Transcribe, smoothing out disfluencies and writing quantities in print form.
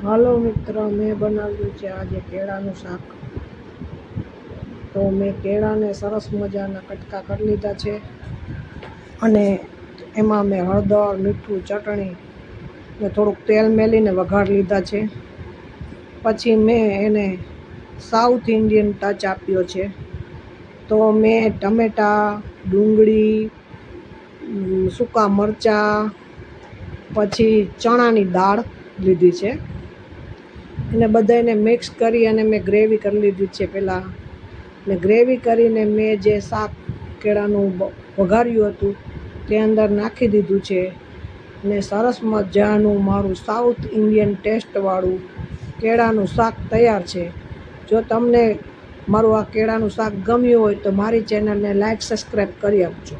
હાલો મિત્ર, મેં બનાવ્યું છે આજે કેળાનું શાક. તો મેં કેળાને સરસ મજાના કટકા કરી લીધા છે અને એમાં મેં હળદર, મીઠું, ચટણી ને થોડુંક તેલ મેલીને વઘારી લીધા છે. પછી મેં એને સાઉથ ઇન્ડિયન ટચ આપ્યો છે. તો મેં ટમેટાં, ડુંગળી, સૂકા મરચાં, પછી ચણાની દાળ લીધી છે. એને બધાને મિક્સ કરી અને મેં ગ્રેવી કરી લીધી છે. પહેલાં ને ગ્રેવી કરીને મેં જે શાક કેળાનું વઘાર્યું હતું તે અંદર નાખી દીધું છે ને સરસ મજાનું મારું સાઉથ ઇન્ડિયન ટેસ્ટવાળું કેળાનું શાક તૈયાર છે. જો તમને મારું આ કેળાનું શાક ગમ્યું હોય તો મારી ચેનલને લાઈક, સબસ્ક્રાઈબ કરી આપજો.